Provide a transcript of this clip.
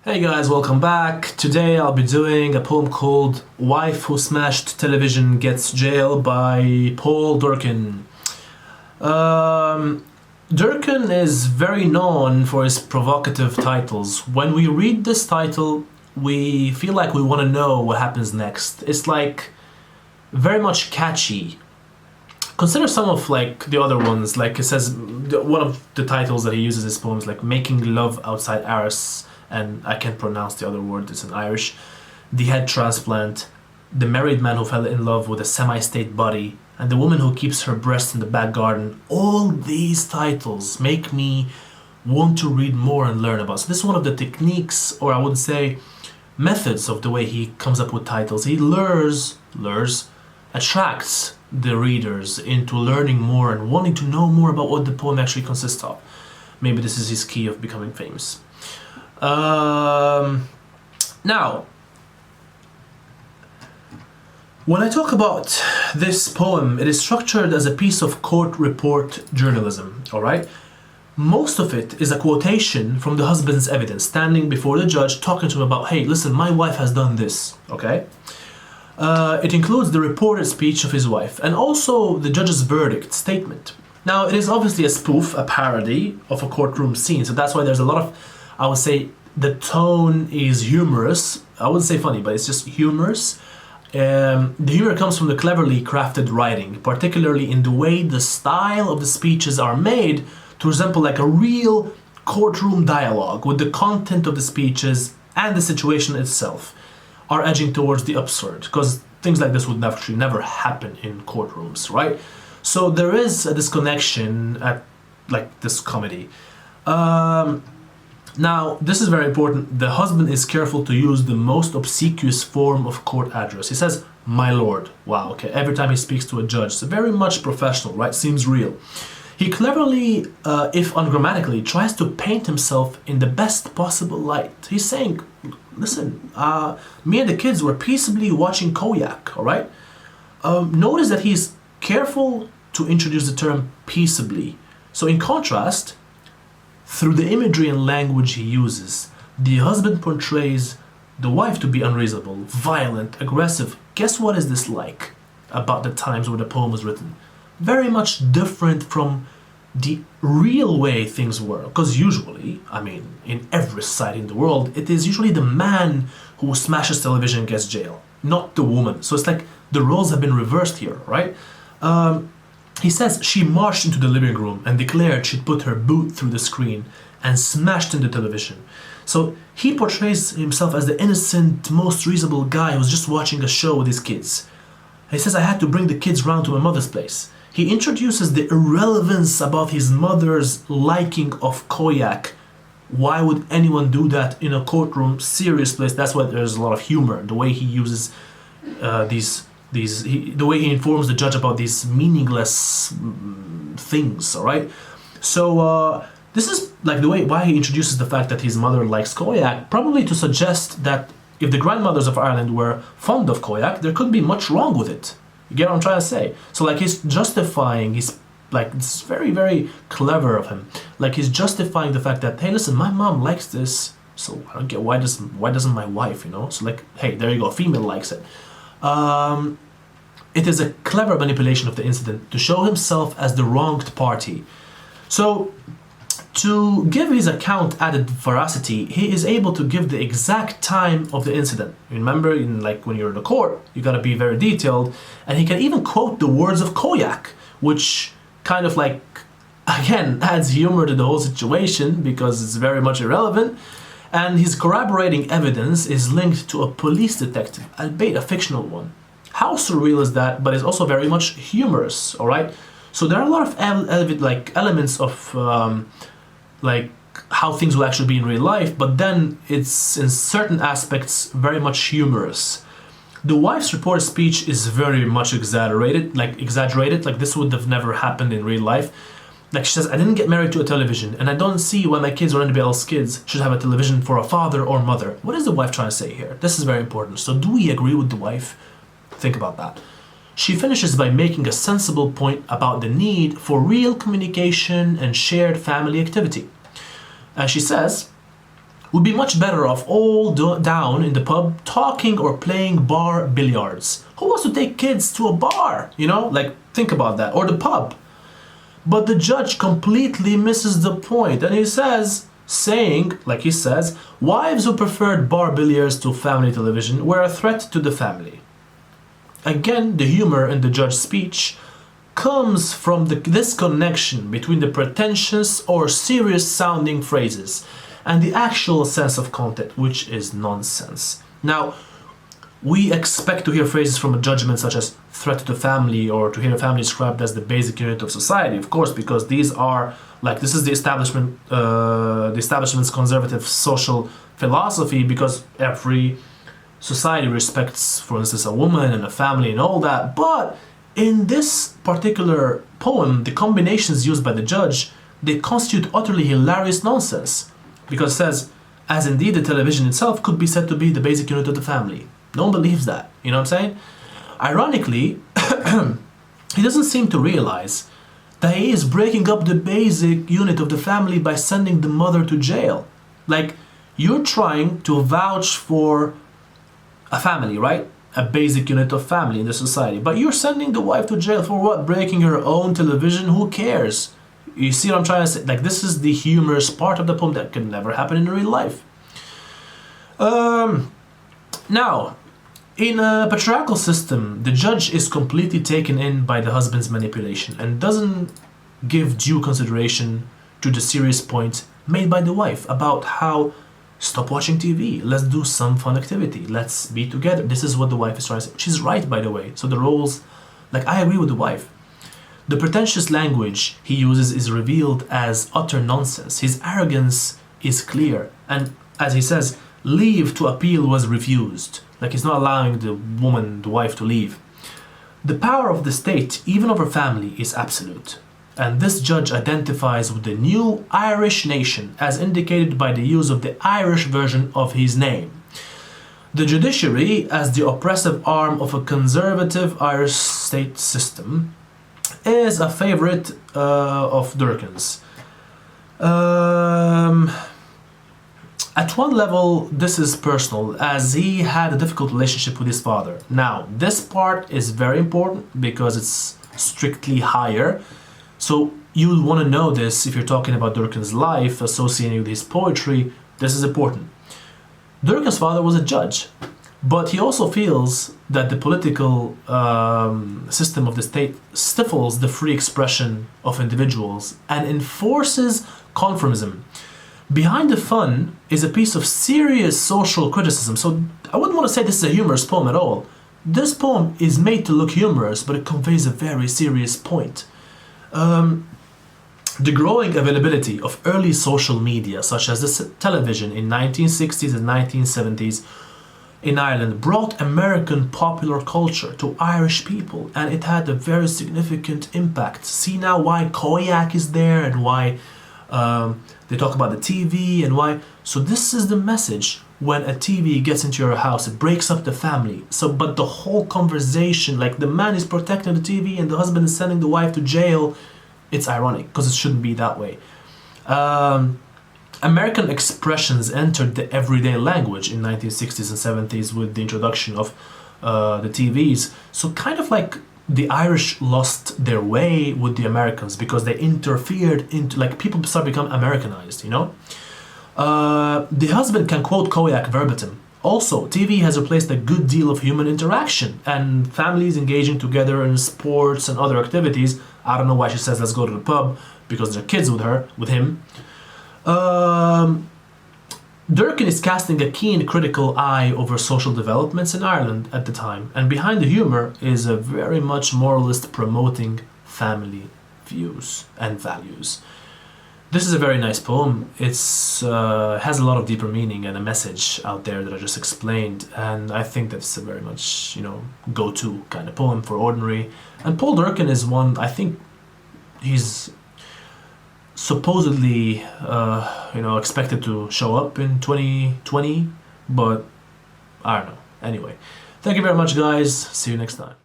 Hey guys, welcome back. Today I'll be doing a poem called Wife Who Smashed Television Gets Jail by Paul Durcan. Durcan is very known for his provocative titles. When we read this title, we feel like we want to know what happens next. It's like very much catchy. Consider some of like the other ones, like it says, one of the titles that he uses in his poems, like Making Love Outside Arras, and I can't pronounce the other word, it's in Irish, The Head Transplant, The Married Man Who Fell in Love with a Semi-State Body, and The Woman Who Keeps Her Breast in the Back Garden. All these titles make me want to read more and learn about. So this is one of the techniques, or I would say methods of the way he comes up with titles. He attracts the readers into learning more and wanting to know more about what the poem actually consists of. Maybe this is his key of becoming famous. Now, when I talk about this poem, it is structured as a piece of court report journalism, alright? Most of it is a quotation from the husband's evidence, standing before the judge, talking to him about, hey, listen, my wife has done this, okay? It includes the reported speech of his wife, and also the judge's verdict statement. Now, it is obviously a spoof, a parody of a courtroom scene, so that's why there's a lot of, I would say, the tone is humorous. I wouldn't say funny, but it's just humorous. The humor comes from the cleverly crafted writing, particularly in the way the style of the speeches are made to resemble like a real courtroom dialogue, with the content of the speeches and the situation itself are edging towards the absurd, because things like this would actually never happen in courtrooms, right? So there is a disconnection at like this comedy. Now, this is very important. The husband is careful to use the most obsequious form of court address. He says, my lord. Wow, okay. Every time he speaks to a judge, it's very much professional, right? Seems real. He cleverly, if ungrammatically, tries to paint himself in the best possible light. He's saying, listen, me and the kids were peaceably watching Koyak, all right? Notice that he's careful to introduce the term peaceably. So in contrast, through the imagery and language he uses, the husband portrays the wife to be unreasonable, violent, aggressive. Guess what is this like about the times where the poem was written? Very much different from the real way things were. Because usually, I mean, in every society in the world, it is usually the man who smashes television and gets jail, not the woman. So it's like the roles have been reversed here, right? He says she marched into the living room and declared she'd put her boot through the screen and smashed into television. So he portrays himself as the innocent, most reasonable guy who's just watching a show with his kids. He says, I had to bring the kids round to my mother's place. He introduces the irrelevance about his mother's liking of Koyak. Why would anyone do that in a courtroom, serious place? That's why there's a lot of humor. The way he uses the way he informs the judge about these meaningless things, all right? So this is like the way why he introduces the fact that his mother likes Koyak, probably to suggest that if the grandmothers of Ireland were fond of Koyak, there couldn't be much wrong with it. You get what I'm trying to say? So like he's justifying, he's like, it's very, very clever of him. Like he's justifying the fact that, hey, listen, my mom likes this, so I don't get why doesn't my wife, you know? So like, hey, there you go, a female likes it. It is a clever manipulation of the incident to show himself as the wronged party. So, to give his account added veracity, he is able to give the exact time of the incident. Remember, like when you're in the court, you gotta be very detailed, and he can even quote the words of Koyak, which kind of like, again, adds humor to the whole situation because it's very much irrelevant. And his corroborating evidence is linked to a police detective, albeit a fictional one. How surreal is that? But it's also very much humorous, all right? So there are a lot of elements of like how things will actually be in real life, but then it's in certain aspects very much humorous. The wife's reported speech is very much exaggerated. Like this would have never happened in real life. Like she says, I didn't get married to a television, and I don't see why my kids or anybody else's kids should have a television for a father or mother. What is the wife trying to say here? This is very important. So do we agree with the wife? Think about that. She finishes by making a sensible point about the need for real communication and shared family activity. She says, would be much better off all down in the pub talking or playing bar billiards. Who wants to take kids to a bar? You know, like think about that. Or the pub. But the judge completely misses the point, and he says, like he says, wives who preferred bar billiards to family television were a threat to the family. Again, the humor in the judge's speech comes from the disconnection between the pretentious or serious sounding phrases and the actual sense of content, which is nonsense. Now, we expect to hear phrases from a judgment such as threat to the family, or to hear a family described as the basic unit of society, of course, because these are, like, this is the establishment's conservative social philosophy, because every society respects, for instance, a woman and a family and all that. But in this particular poem, the combinations used by the judge, they constitute utterly hilarious nonsense, because it says, as indeed the television itself could be said to be the basic unit of the family. No one believes that, you know what I'm saying? Ironically, he doesn't seem to realize that he is breaking up the basic unit of the family by sending the mother to jail. Like, you're trying to vouch for a family, right? A basic unit of family in the society. But you're sending the wife to jail for what? Breaking her own television? Who cares? You see what I'm trying to say? Like, this is the humorous part of the poem that can never happen in real life. Now, in a patriarchal system, the judge is completely taken in by the husband's manipulation and doesn't give due consideration to the serious point made by the wife about how, stop watching TV, let's do some fun activity, let's be together. This is what the wife is trying to say. She's right, by the way. So the roles, like, I agree with the wife. The pretentious language he uses is revealed as utter nonsense. His arrogance is clear. And as he says, leave to appeal was refused. Like, he's not allowing the woman, the wife, to leave. The power of the state, even over family, is absolute. And this judge identifies with the new Irish nation, as indicated by the use of the Irish version of his name. The judiciary, as the oppressive arm of a conservative Irish state system, is a favorite of Durcan's. At one level, this is personal, as he had a difficult relationship with his father. Now, this part is very important because it's strictly higher. So you want to know this if you're talking about Durcan's life associated with his poetry. This is important. Durcan's father was a judge, but he also feels that the political system of the state stifles the free expression of individuals and enforces conformism. Behind the fun is a piece of serious social criticism. So I wouldn't want to say this is a humorous poem at all. This poem is made to look humorous, but it conveys a very serious point. The growing availability of early social media, such as the television in 1960s and 1970s in Ireland, brought American popular culture to Irish people, and it had a very significant impact. See now why Koyak is there, and why they talk about the TV, and why. So this is the message. When a TV gets into your house, it breaks up the family. So, but the whole conversation, like the man is protecting the TV and the husband is sending the wife to jail, it's ironic because it shouldn't be that way. American expressions entered the everyday language in 1960s and 70s with the introduction of the TVs. So kind of like the Irish lost their way with the Americans because they interfered into, like, people start to become Americanized, you know? The husband can quote Koyak verbatim. Also, TV has replaced a good deal of human interaction and families engaging together in sports and other activities. I don't know why she says let's go to the pub, because there are kids with him. Durcan is casting a keen critical eye over social developments in Ireland at the time, and behind the humor is a very much moralist promoting family views and values. This is a very nice poem. It's has a lot of deeper meaning and a message out there that I just explained, and I think that's a very much, you know, go-to kind of poem for ordinary. And Paul Durcan is one, I think he's supposedly expected to show up in 2020, but I don't know. Anyway, thank you very much, guys. See you next time.